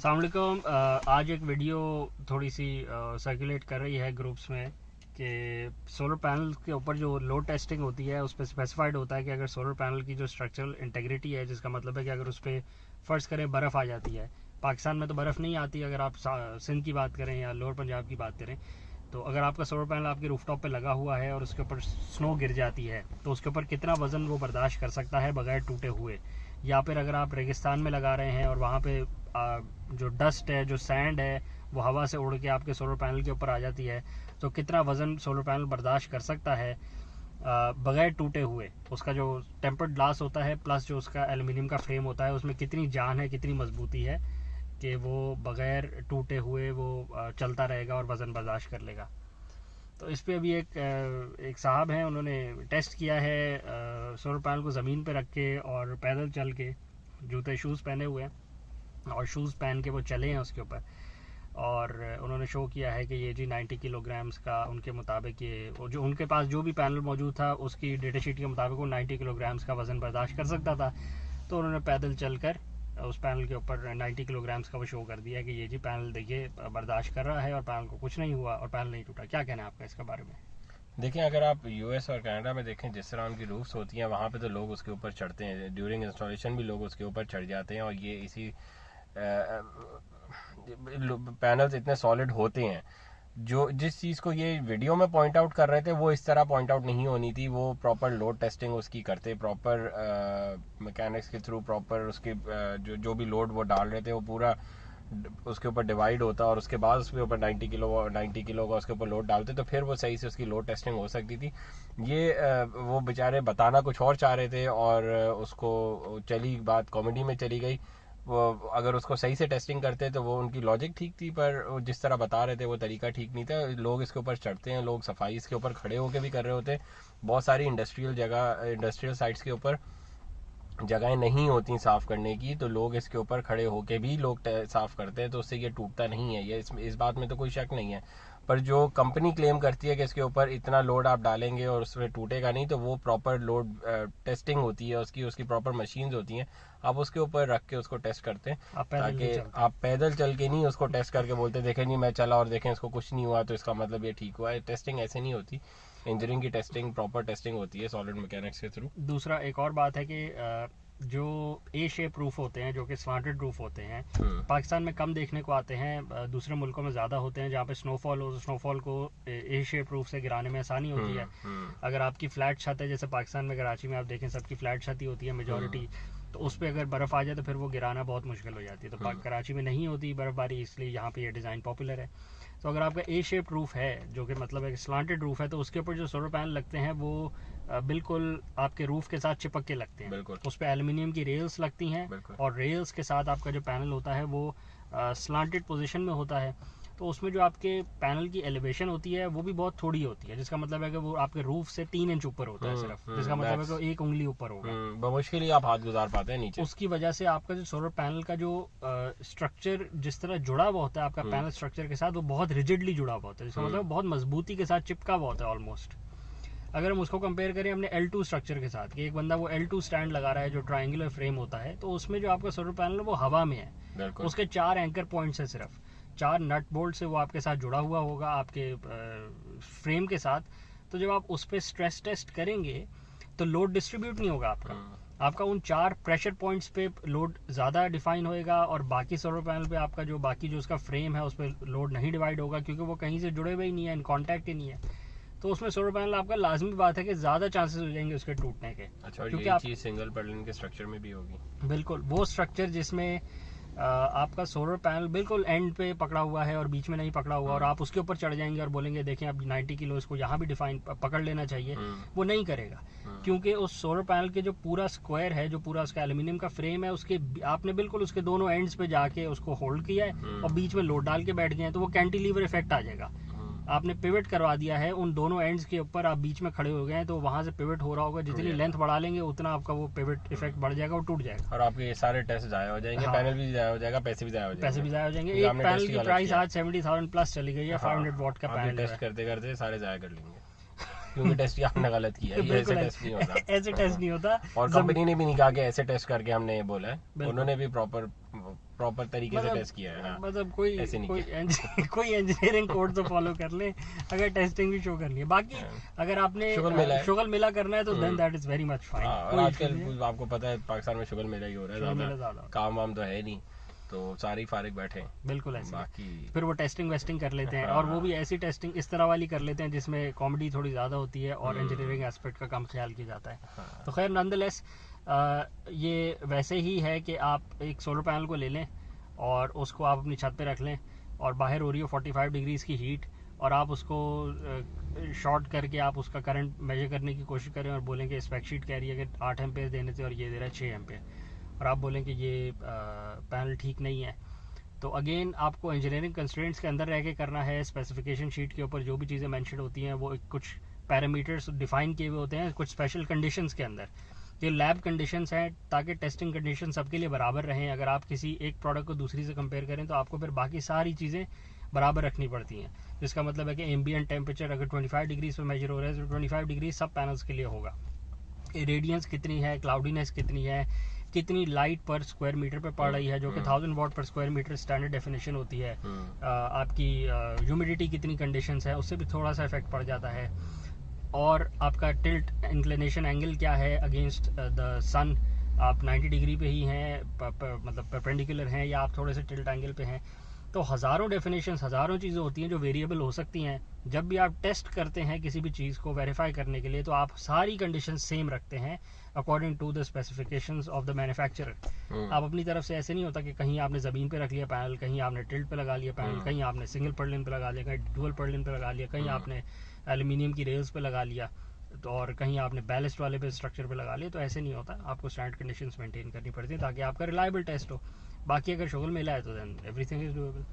अस्सलाम वालेकुम। आज एक वीडियो थोड़ी सी सर्कुलेट कर रही है ग्रुप्स में कि सोलर पैनल के ऊपर जो लोड टेस्टिंग होती है उस पर स्पेसिफाइड होता है कि अगर सोलर पैनल की जो स्ट्रक्चरल इंटेग्रिटी है, जिसका मतलब है कि अगर उस पर फ़र्ज़ करें बर्फ़ आ जाती है, पाकिस्तान में तो बर्फ़ नहीं आती, अगर आप सिंध की बात करें या लोअर पंजाब की बात करें, तो अगर आपका सोलर पैनल आपके रूफटॉप पे लगा हुआ है और उसके ऊपर स्नो गिर जाती है तो उसके ऊपर कितना वज़न वो बर्दाश्त कर सकता है बगैर टूटे हुए। या फिर अगर आप रेगिस्तान में लगा रहे हैं और वहाँ पे जो डस्ट है, जो सैंड है, वो हवा से उड़ के आपके सोलर पैनल के ऊपर आ जाती है, तो कितना वज़न सोलर पैनल बर्दाश्त कर सकता है बगैर टूटे हुए। उसका जो टेम्पर्ड ग्लास होता है प्लस जो उसका एल्युमिनियम का फ्रेम होता है, उसमें कितनी जान है, कितनी मजबूती है कि वो बगैर टूटे हुए वो चलता रहेगा और वज़न बर्दाश्त कर लेगा। तो इस पे अभी एक साहब हैं, उन्होंने टेस्ट किया है सोलर पैनल को ज़मीन पे रख के और पैदल चल के, जूते शूज़ पहने हुए हैं और शूज़ पहन के वो चले हैं उसके ऊपर, और उन्होंने शो किया है कि ये जी 90 किलोग्राम्स का उनके मुताबिक, ये जो उनके पास जो भी पैनल मौजूद था उसकी डेटा शीट के मुताबिक वो 90 किलोग्राम्स का वज़न बर्दाश्त कर सकता था। तो उन्होंने पैदल चल कर उस पैनल के ऊपर 90 किलोग्राम्स का वो शो कर दिया कि ये जी पैनल देखिए बर्दाश्त कर रहा है और पैनल को कुछ नहीं हुआ और पैनल नहीं टूटा। क्या कहना है आपका इसके बारे में? देखिए, अगर आप यूएस और कनाडा में देखें, जिस तरह उनकी रूफ्स होती हैं, वहाँ पे तो लोग उसके ऊपर चढ़ते हैं, ड्यूरिंग इंस्टॉलेशन भी लोग उसके ऊपर चढ़ जाते हैं। और ये इसी पैनल्स इतने सॉलिड होते हैं, जो जिस चीज़ को ये वीडियो में पॉइंट आउट कर रहे थे वो इस तरह पॉइंट आउट नहीं होनी थी। वो प्रॉपर लोड टेस्टिंग उसकी करते, प्रॉपर मैकेनिक्स के थ्रू, प्रॉपर उसके जो भी लोड वो डाल रहे थे वो पूरा उसके ऊपर डिवाइड होता और उसके बाद उसके ऊपर 90 किलो का उसके ऊपर लोड डालते, तो फिर वो सही से उसकी लोड टेस्टिंग हो सकती थी। ये वो बेचारे बताना कुछ और चाह रहे थे और उसको चली बात कॉमेडी में चली गई। वो अगर उसको सही से टेस्टिंग करते तो वो उनकी लॉजिक ठीक थी, पर जिस तरह बता रहे थे वो तरीका ठीक नहीं था। लोग इसके ऊपर चढ़ते हैं, लोग सफाई इसके ऊपर खड़े होकर भी कर रहे होते हैं। बहुत सारी इंडस्ट्रियल साइट्स के ऊपर जगहें नहीं होती साफ़ करने की, तो लोग इसके ऊपर खड़े होके भी लोग साफ़ करते हैं, तो उससे ये टूटता नहीं है। ये इस बात में तो कोई शक नहीं है। पर जो कंपनी क्लेम करती है कि इसके ऊपर इतना लोड आप डालेंगे और उसमें टूटेगा नहीं, तो वो प्रॉपर लोड टेस्टिंग होती है, उसकी प्रॉपर मशीन्स होती हैं। आप उसके ऊपर रख के उसको टेस्ट करते हैं, ताकि आप पैदल चल के नहीं उसको टेस्ट करके बोलते देखें जी मैं चला और देखें इसको कुछ नहीं हुआ तो इसका मतलब ये ठीक हुआ है। टेस्टिंग ऐसे नहीं होती। इंजीनियरिंग की टेस्टिंग प्रॉपर टेस्टिंग होती है सॉलिड मैकेनिक्स के थ्रू। दूसरा एक और बात है कि जो ए शेप रूफ होते हैं, जो कि स्लांटेड रूफ होते हैं, पाकिस्तान में कम देखने को आते हैं, दूसरे मुल्कों में ज़्यादा होते हैं जहाँ पे स्नोफॉल हो, तो स्नोफॉल को ए शेप रूफ से गिराने में आसानी होती है। अगर आपकी फ्लैट छत है, जैसे पाकिस्तान में कराची में आप देखें सबकी फ्लैट छत ही होती है मेजॉरिटी, तो उस पर अगर बर्फ़ आ जाए तो फिर वो गिराना बहुत मुश्किल हो जाती है। तो कराची में नहीं होती बर्फ़बारी, इसलिए यहाँ पे ये डिज़ाइन पॉपुलर है। तो अगर आपका ए शेप रूफ है, जो कि मतलब है स्लांटेड रूफ है, तो उसके ऊपर जो सोलर पैनल लगते हैं वो बिल्कुल आपके रूफ के साथ चिपक के लगते हैं। उस पर एल्युमिनियम की रेल्स लगती हैं और रेल्स के साथ आपका जो पैनल होता है वो स्लांटेड पोजीशन में होता है। तो उसमें जो आपके पैनल की एलिवेशन होती है वो भी बहुत थोड़ी होती है, जिसका मतलब है कि वो आपके रूफ से 3 इंच ऊपर होता है सिर्फ, जिसका मतलब है कि 1 उंगली ऊपर होगा। बमुश्किल ही आप हाथ गुजार पाते हैं नीचे। उसकी वजह से आपका जो सोलर पैनल का जो स्ट्रक्चर जिस तरह जुड़ा हुआ होता है आपका पैनल स्ट्रक्चर के साथ, वो बहुत रिजिडली जुड़ा हुआ होता है, जिसका मतलब बहुत मजबूती के साथ चिपका हुआ होता है ऑलमोस्ट। अगर हम उसको कंपेयर करें अपने L2 स्ट्रक्चर के साथ, कि एक बंदा वो L2 स्टैंड लगा रहा है जो ट्रायंगुलर फ्रेम होता है, तो उसमें जो आपका सोलर पैनल है वो हवा में है, उसके 4 एंकर पॉइंट्स है, सिर्फ 4 नट बोल्ट से वो आपके साथ जुड़ा हुआ होगा आपके फ्रेम के साथ। तो जब आप उस पर स्ट्रेस टेस्ट करेंगे तो लोड डिस्ट्रीब्यूट नहीं होगा आपका उन 4 प्रेशर पॉइंट्स पे लोड ज़्यादा डिफाइन होएगा, और बाकी सोलर पैनल पे आपका जो बाकी जो उसका फ्रेम है उस पर लोड नहीं डिवाइड होगा, क्योंकि वो कहीं से जुड़े हुए ही नहीं है, इन कॉन्टैक्ट ही नहीं है। तो उसमें सोलर पैनल आपका लाजमी बात है कि ज़्यादा चांसेस हो जाएंगे उसके टूटने के। अच्छा, क्योंकि आप चीज़ सिंगल पैनल के स्ट्रक्चर में भी होगी। बिल्कुल, वो स्ट्रक्चर जिसमें आपका सोलर पैनल बिल्कुल एंड पे पकड़ा हुआ है और बीच में नहीं पकड़ा हुआ, और आप उसके ऊपर चढ़ जाएंगे और बोलेंगे देखें अब 90 किलो इसको यहाँ भी डिफाइन पकड़ लेना चाहिए, वो नहीं करेगा। क्योंकि उस सोलर पैनल के जो पूरा स्क्वायर है, जो पूरा उसका एल्युमिनियम का फ्रेम है, उसके आपने बिल्कुल उसके दोनों एंड्स पे जाके उसको होल्ड किया है और बीच में लोड डाल के बैठ गए हैं, तो वो कैंटिलीवर इफेक्ट आ जाएगा। आपने पिवट करवा दिया है उन दोनों एंड्स के ऊपर, आप बीच में खड़े हो गए हैं, तो वहां से पिवट हो रहा होगा, जितनी लेंथ बढ़ा लेंगे उतना आपका वो पिवट इफेक्ट बढ़ जाएगा और टूट जाएगा, और आपके ये सारे टेस्ट जाया हो जाएंगे। पैनल भी जाया हो जाएगा, पैसे भी जाया हो जाएंगे। एक पैनल की प्राइस आज 70,000 प्लस चली गई है। 500 वॉट का पैनल टेस्ट करते करते सारे जाया कर लेंगे, क्योंकि टेस्ट आपने गलत किया है। ऐसे टेस्ट नहीं होता, ऐसे टेस्ट नहीं होता। और कंपनी ने भी नहीं कहा कि ऐसे टेस्ट करके हमने ये बोला है, उन्होंने भी प्रॉपर तरीके से टेस्ट किया है। हाँ, मतलब कोई ऐसे नहीं कोई इंजीनियरिंग कोड तो फॉलो कर ले, अगर टेस्टिंग भी शो कर लिया। बाकी अगर आपने शुगर मिला करना है तो then that is very much fine. और आजकल आपको पता है पाकिस्तान में शुगर मिला ही हो रहा है, ज्यादा काम वाम तो है नहीं, तो सारे फारिग बैठे हैं। बिल्कुल ऐसे। बाकी फिर वो टेस्टिंग वेस्टिंग कर लेते हैं, और वो भी ऐसी टेस्टिंग इस तरह वाली कर लेते हैं जिसमें कॉमेडी थोड़ी ज़्यादा होती है और इंजीनियरिंग एस्पेक्ट का कम ख्याल किया जाता है। तो खैर नॉनदलेस ये वैसे ही है कि आप एक सोलर पैनल को ले लें और उसको आप अपनी छत पे रख लें, और बाहर हो रही हो 45 डिग्रीज़ की हीट, और आप उसको शॉर्ट करके आप उसका करंट मेजर करने की कोशिश करें और बोलें कि स्पेक-शीट कह रही है कि 8 एम्पेयर देने थे और ये दे रहा है 6 एम्पेयर, और आप बोलें कि ये पैनल ठीक नहीं है, तो अगेन आपको इंजीनियरिंग कंस्ट्रेंट्स के अंदर रह के करना है। स्पेसिफिकेशन शीट के ऊपर जो भी चीज़ें मेंशन होती हैं वो कुछ पैरामीटर्स डिफाइन किए हुए होते हैं कुछ स्पेशल कंडीशंस के अंदर। ये लैब कंडीशंस हैं ताकि टेस्टिंग कंडीशन सबके लिए बराबर रहें। अगर आप किसी एक प्रोडक्ट को दूसरी से कंपेयर करें तो आपको फिर बाकी सारी चीज़ें बराबर रखनी पड़ती हैं, जिसका मतलब है कि एम्बिएंट टेम्परेचर अगर 25 डिग्रीज पे मेजर हो रहा है तो 25 डिग्री सब पैनल्स के लिए होगा। रेडियंस कितनी है, क्लाउडीनेस कितनी है, कितनी लाइट पर स्क्वायर मीटर पे पड़ रही है, जो कि 1000 वाट पर स्क्वायर मीटर स्टैंडर्ड डेफिनेशन होती है। आपकी ह्यूमिडिटी कितनी कंडीशंस है, उससे भी थोड़ा सा इफेक्ट पड़ जाता है। और आपका टिल्ट इंक्लिनेशन एंगल क्या है अगेंस्ट द सन, आप 90 डिग्री पे ही हैं, मतलब परपेंडिकुलर हैं, या आप थोड़े से टिल्ट एंगल पे हैं। तो हज़ारों डेफिनेशंस, हज़ारों चीज़ें होती हैं जो वेरिएबल हो सकती हैं। जब भी आप टेस्ट करते हैं किसी भी चीज़ को वेरीफाई करने के लिए, तो आप सारी कंडीशंस सेम रखते हैं according to the specifications of the manufacturer. आप अपनी तरफ से ऐसे नहीं होता कि कहीं आपने ज़मीन पे रख लिया पैनल, कहीं आपने टिल्ट पे लगा लिया पैनल, कहीं आपने सिंगल पर्लिन पे लगा लिया, कहीं डुअल पर्लिन पे लगा लिया, कहीं आपने एल्यूमिनियम की रेल्स पे लगा लिया, तो और कहीं आपने बैलेस्ट वाले पे स्ट्रक्चर पे लगा लिया। तो ऐसे नहीं होता, आपको स्टैंडर्ड कंडीशंस मेंटेन करनी पड़ती है ताकि आपका रिलायबल टेस्ट हो। बाकी अगर शुगर मिला है तो देन एवरीथिंग इज डूएबल।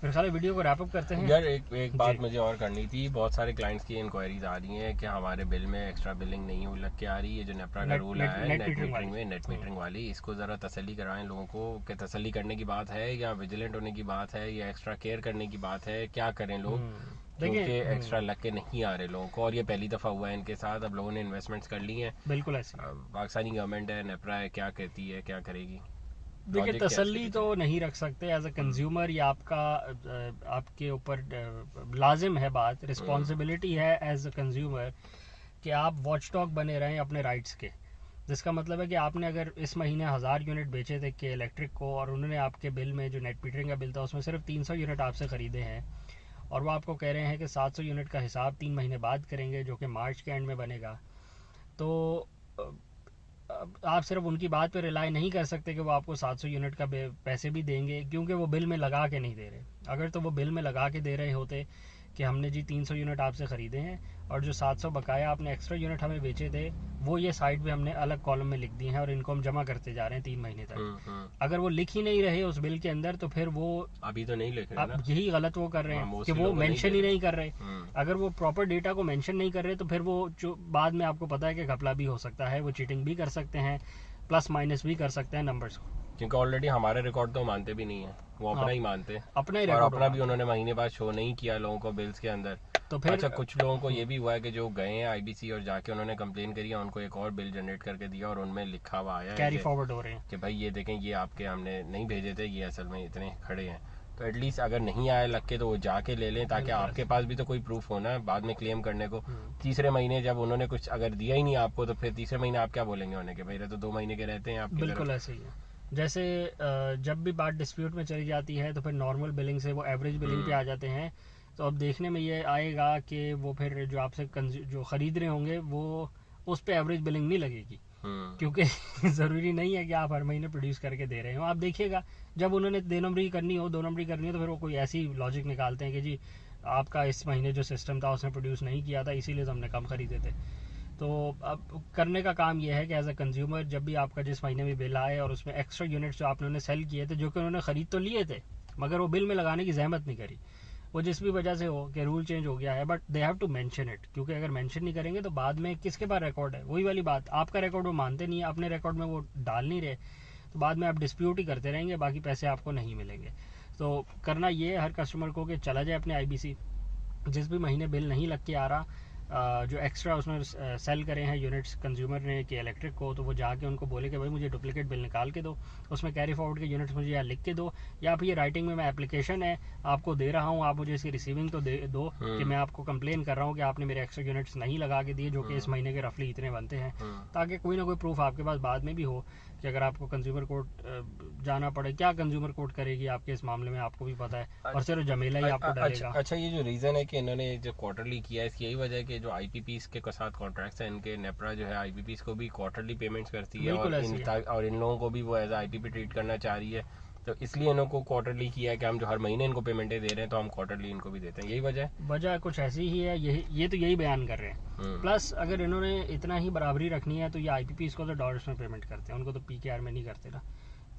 फिर सारे वीडियो को रैप अप करते हैं। यार एक बात मुझे और करनी थी, बहुत सारे क्लाइंट्स की इंक्वायरीज आ रही हैं कि हमारे बिल में एक्स्ट्रा बिलिंग नहीं लग के आ रही है, जो नेपरा का रूल है नेट मीटरिंग में, नेट मीटरिंग वाली, इसको ज़रा तसल्ली करवाएं लोगों को कि तसल्ली करने की बात है या विजिलेंट होने की बात है या एक्स्ट्रा केयर करने की बात है, क्या करें लोग, क्योंकि एक्स्ट्रा लग के नहीं आ रहे लोगों को, और ये पहली दफ़ा हुआ है इनके साथ। अब लोगों ने इन्वेस्टमेंट्स कर ली हैं, बिल्कुल ऐसे। पाकिस्तानी गवर्नमेंट है, नेपरा है, क्या कहती है, क्या करेगी? देखिए तसल्ली तो नहीं रख सकते एज अ कंज्यूमर, या आपके ऊपर लाजिम है बात, रिस्पॉन्सिबिलिटी है एज अ कंज्यूमर कि आप वॉचडॉग बने रहें अपने राइट्स के। जिसका मतलब है कि आपने अगर इस महीने 1000 यूनिट बेचे थे के इलेक्ट्रिक को, और उन्होंने आपके बिल में जो नेट मीटरिंग का बिल था उसमें सिर्फ 300 यूनिट आपसे ख़रीदे हैं, और वो आपको कह रहे हैं कि 700 यूनिट का हिसाब 3 महीने बाद करेंगे जो कि मार्च के एंड में बनेगा, तो आप सिर्फ उनकी बात पे रिलाई नहीं कर सकते कि वो आपको 700 यूनिट का पैसे भी देंगे, क्योंकि वो बिल में लगा के नहीं दे रहे। अगर तो वो बिल में लगा के दे रहे होते कि हमने जी 300 यूनिट आपसे ख़रीदे हैं और जो 700 बकाया आपने एक्स्ट्रा यूनिट हमें बेचे थे वो ये साइड पे हमने अलग कॉलम में लिख दिए हैं और इनको हम जमा करते जा रहे हैं 3 महीने तक, अगर वो लिख ही नहीं रहे उस बिल के अंदर तो फिर वो अभी तो नहीं लिख रहे ना, यही गलत वो कर रहे हैं कि वो मेंशन ही नहीं कर रहे। अगर वो प्रॉपर डेटा को मेंशन नहीं कर रहे तो फिर वो जो बाद में आपको पता है कि घपला भी हो सकता है, वो चीटिंग भी कर सकते हैं, प्लस माइनस भी कर सकते हैं नंबर्स को, क्योंकि ऑलरेडी हमारे रिकॉर्ड तो मानते भी नहीं है, वो अपना ही मानते, अपना ही और अपना भी उन्होंने महीने बाद शो नहीं किया लोगों को बिल्स के अंदर। तो फिर अच्छा, कुछ लोगों को ये भी हुआ है कि जो गए हैं आईबीसी और जाके उन्होंने कंप्लेन करी है, उनको एक और बिल जनरेट करके दिया और उनमें लिखा हुआ आया कैरी फॉरवर्ड हो रहे हैं कि भाई ये देखें ये आपके हमने नहीं भेजे थे, ये असल में इतने खड़े हैं। तो एटलीस्ट अगर नहीं आए लग के तो वो जाके ले लें, ताकि आपके पास भी तो कोई प्रूफ होना है बाद में क्लेम करने को। तीसरे महीने जब उन्होंने कुछ अगर दिया ही नहीं आपको तो फिर तीसरे महीने आप क्या बोलेंगे उन्हें कि भाई तो 2 महीने के रहते हैं आपके। बिल्कुल ऐसे ही है। जैसे जब भी बात डिस्प्यूट में चली जाती है तो फिर नॉर्मल बिलिंग से वो एवरेज बिलिंग पे आ जाते हैं, तो अब देखने में ये आएगा कि वो फिर जो आपसे जो ख़रीद रहे होंगे वो उस पर एवरेज बिलिंग नहीं लगेगी, क्योंकि ज़रूरी नहीं है कि आप हर महीने प्रोड्यूस करके दे रहे हो। आप देखिएगा जब उन्होंने 2 नंबरी करनी हो तो फिर वो कोई ऐसी लॉजिक निकालते हैं कि जी आपका इस महीने जो सिस्टम था उसने प्रोड्यूस नहीं किया था इसीलिए तो हमने कम ख़रीदे थे। तो अब करने का काम यह है कि एज अ कंज्यूमर जब भी आपका जिस महीने में बिल आए और उसमें एक्स्ट्रा यूनिट्स जो आपने सेल किए थे, जो कि उन्होंने ख़रीद तो लिए थे मगर वो बिल में लगाने की जहमत नहीं करी, वो जिस भी वजह से हो कि रूल चेंज हो गया है, but they have to mention it, क्योंकि अगर मेंशन नहीं करेंगे तो बाद में किसके पास रिकॉर्ड है, वही वाली बात, आपका रिकॉर्ड वो मानते नहीं है, अपने रिकॉर्ड में वो डाल नहीं रहे, तो बाद में आप डिस्प्यूट ही करते रहेंगे, बाकी पैसे आपको नहीं मिलेंगे। तो करना ये है हर कस्टमर को कि चला जाए अपने IBC, जिस भी महीने बिल नहीं लग के आ रहा जो एक्स्ट्रा उसमें सेल करे हैं यूनिट्स कंज्यूमर ने कि इलेक्ट्रिक को, तो वो जाके उनको बोले कि भाई मुझे डुप्लीकेट बिल निकाल के दो, उसमें कैरी फॉरवर्ड के यूनिट्स मुझे या लिख के दो, या फिर ये राइटिंग में मैं एप्लीकेशन है आपको दे रहा हूँ, आप मुझे इसकी रिसीविंग तो दे दो कि मैं आपको कंप्लेन कर रहा हूँ कि आपने मेरे एक्स्ट्रा यूनिट्स नहीं लगा के दिए जो कि इस महीने के रफली इतने बनते हैं, ताकि कोई ना कोई प्रूफ आपके पास बाद में भी हो कि अगर आपको कंज्यूमर कोर्ट जाना पड़े, क्या कंज्यूमर कोर्ट करेगी आपके इस मामले में आपको भी पता है, और सिर्फ जमेला ही आपको डालेगा। अच्छा, ये जो रीजन है कि इन्होंने जो क्वार्टरली किया है, इसकी यही वजह है कि जो आईपीपीस के साथ कॉन्ट्रैक्ट्स हैं इनके, नेपरा जो है आईपीपीस को भी क्वार्टरली पेमेंट्स करती है और इन लोगों को भी वो एज आईपीपी ट्रीट करना चाह रही है, तो इसलिए इनको क्वार्टरली किया है कि हम जो हर महीने इनको पेमेंटें दे रहे हैं तो हम क्वार्टरली इनको भी देते हैं। यही वजह कुछ ऐसी ही है, ये तो यही बयान कर रहे हैं। प्लस अगर इन्होंने इतना ही बराबरी रखनी है तो ये आईपीपीस को तो डॉलर्स में पेमेंट करते हैं, उनको तो पीकेआर में नहीं करते ना,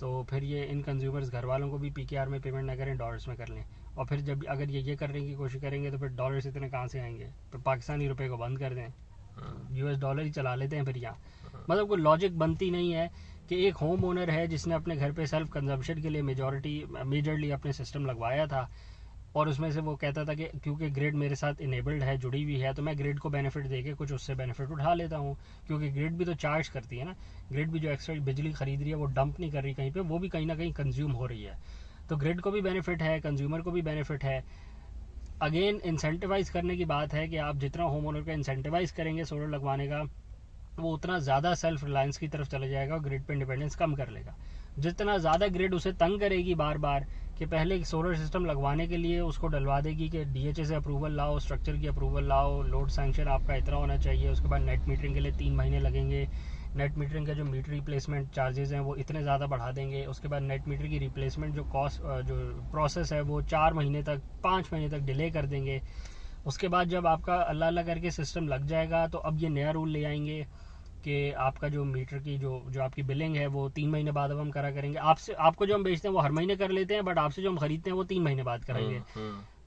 तो फिर ये इन कंज्यूमर्स घर वालों को भी पीकेआर में पेमेंट ना करें, डॉलर्स में कर लें, और फिर जब अगर ये करने की कोशिश करेंगे तो फिर डॉलर्स इतने कहाँ से आएंगे, फिर पाकिस्तानी रुपए को बंद कर दें, यूएस डॉलर ही चला लेते हैं फिर यहाँ। मतलब कोई लॉजिक बनती नहीं है कि एक होम ओनर है जिसने अपने घर पे सेल्फ कंजम्पशन के लिए मेजरली अपने सिस्टम लगवाया था, और उसमें से वो कहता था कि क्योंकि ग्रिड मेरे साथ इनेबल्ड है, जुड़ी हुई है, तो मैं ग्रिड को बेनिफिट देके कुछ उससे बेनिफिट उठा लेता हूँ, क्योंकि ग्रिड भी तो चार्ज करती है ना, ग्रिड भी जो एक्स्ट्रा बिजली खरीद रही है वो डंप नहीं कर रही कहीं पे, वो भी कहीं ना कहीं कंज्यूम हो रही है, तो ग्रिड को भी बेनिफिट है, कंज्यूमर को भी बेनिफिट है। अगेन इंसेंटिवाइज करने की बात है कि आप जितना होम ओनर को इंसेंटिवाइज करेंगे सोलर लगवाने का, वो उतना ज़्यादा सेल्फ रिलायंस की तरफ चले जाएगा और ग्रिड पे इंडिपेंडेंस कम कर लेगा। जितना ज़्यादा ग्रिड उसे तंग करेगी बार बार कि पहले सोलर सिस्टम लगवाने के लिए उसको डलवा देगी कि डीएचए से अप्रूवल लाओ, स्ट्रक्चर की अप्रूवल लाओ, लोड सैंक्शन आपका इतना होना चाहिए, उसके बाद नेट मीटरिंग के लिए 3 महीने लगेंगे, नेट मीटरिंग का जो मीटर रिप्लेसमेंट चार्जेस हैं वो इतने ज़्यादा बढ़ा देंगे, उसके बाद नेट मीटर की रिप्लेसमेंट जो कॉस्ट जो प्रोसेस है वो 4 महीने तक 5 महीने तक डिले कर देंगे। उसके बाद जब आपका अल्लाह अल्लाह करके सिस्टम लग जाएगा तो अब ये नया रूल ले आएंगे कि आपका जो मीटर की जो आपकी बिलिंग है वो 3 महीने बाद अब हम करेंगे, आपको जो हम बेचते हैं वो हर महीने कर लेते हैं, बट आपसे जो हम खरीदते हैं वो 3 महीने बाद करेंगे।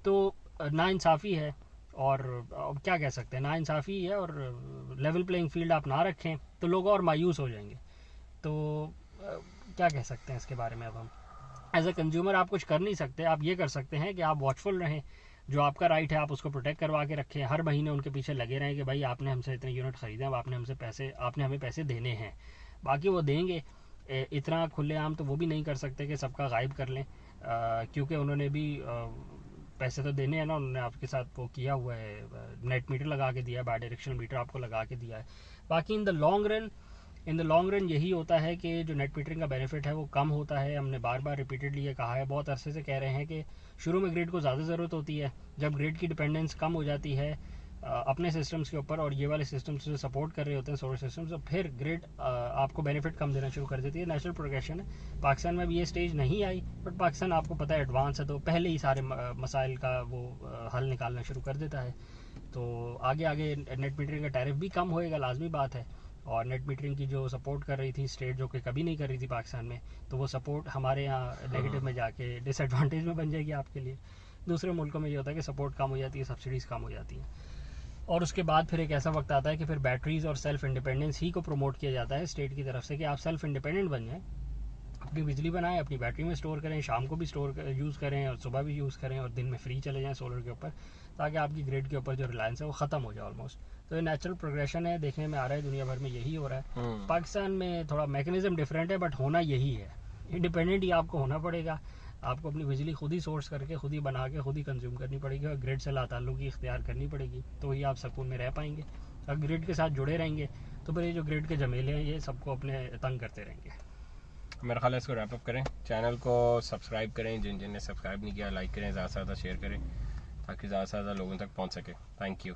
तो नाइंसाफ़ी है, और क्या कह सकते हैं, नाइंसाफ़ी है, और लेवल प्लेइंग फील्ड आप ना रखें तो लोग और मायूस हो जाएंगे। तो क्या कह सकते हैं इसके बारे में। अब हम एज ए कंज्यूमर आप कुछ कर नहीं सकते, आप ये कर सकते हैं कि आप वॉचफुल रहें, जो आपका राइट है आप उसको प्रोटेक्ट करवा के रखें, हर महीने उनके पीछे लगे रहें कि भाई आपने हमसे इतने यूनिट ख़रीदे हैं, आपने हमें पैसे देने हैं, बाकी वो देंगे। इतना खुलेआम तो वो भी नहीं कर सकते कि सबका गायब कर लें, क्योंकि उन्होंने भी पैसे तो देने हैं ना, उन्होंने आपके साथ वो किया हुआ है, नेट मीटर लगा के दिया है, बाई डायरेक्शनल मीटर आपको लगा के दिया है। बाकी इन द लॉन्ग रन यही होता है कि जो नेट मीटरिंग का बेनिफिट है वो कम होता है। हमने बार बार रिपीटेडली ये कहा है, बहुत अरसे से कह रहे हैं कि शुरू में ग्रिड को ज़्यादा ज़रूरत होती है, जब ग्रिड की डिपेंडेंस कम हो जाती है अपने सिस्टम्स के ऊपर, और ये वाले सिस्टम्स जो सपोर्ट कर रहे होते हैं सोलर सिस्टम्स, तो फिर ग्रिड आपको बेनिफिट कम देना शुरू कर देती है। नेचुरल प्रोग्रेशन है, पाकिस्तान में भी ये स्टेज नहीं आई, बट पाकिस्तान आपको पता है एडवांस है, तो पहले ही सारे मसाइल का वो हल निकालना शुरू कर देता है। तो आगे नेट मीटरिंग का टैरिफ भी कम होएगा, लाजमी बात है, और नेट मीटरिंग की जो सपोर्ट कर रही थी स्टेट, जो कि कभी नहीं कर रही थी पाकिस्तान में, तो वो सपोर्ट हमारे यहाँ नेगेटिव में जाके डिसएडवांटेज में बन जाएगी आपके लिए। दूसरे मुल्कों में ये होता है कि सपोर्ट कम हो जाती है, सब्सिडीज़ कम हो जाती हैं, और उसके बाद फिर एक ऐसा वक्त आता है कि फिर बैटरीज़ और सेल्फ इंडिपेंडेंस ही को प्रमोट किया जाता है स्टेट की तरफ से कि आप सेल्फ इंडिपेंडेंट बन जाएँ, अपनी बिजली बनाएं, अपनी बैटरी में स्टोर करें, शाम को भी यूज़ करें और सुबह भी यूज़ करें, और दिन में फ्री चले जाएं सोलर के ऊपर, ताकि आपकी ग्रिड के ऊपर जो रिलायंस है वो ख़त्म हो जाए ऑलमोस्ट। तो ये नेचुरल प्रोग्रेशन है, देखने में आ रहा है, दुनिया भर में यही हो रहा है। पाकिस्तान में थोड़ा मैकेनिज्म डिफरेंट है, बट होना यही है, इंडिपेंडेंट ही आपको होना पड़ेगा, आपको अपनी बिजली खुद ही सोर्स करके, खुद ही बना के, खुद ही कंज्यूम करनी पड़ेगी, और ग्रिड से लाताल्लुकी इख्तियार करनी पड़ेगी, तो ही आप सुकून में रह पाएंगे। अगर ग्रिड के साथ जुड़े रहेंगे तो फिर ये जो ग्रिड के झमेले हैं ये सबको अपने तंग करते रहेंगे। मेरा ख्याल है इसको रैप अप करें, चैनल को सब्सक्राइब करें, जिन ने सब्सक्राइब नहीं किया लाइक करें, ज़्यादा से ज़्यादा शेयर करें, ताकि ज़्यादा से ज़्यादा लोगों तक पहुंच सके। Thank you.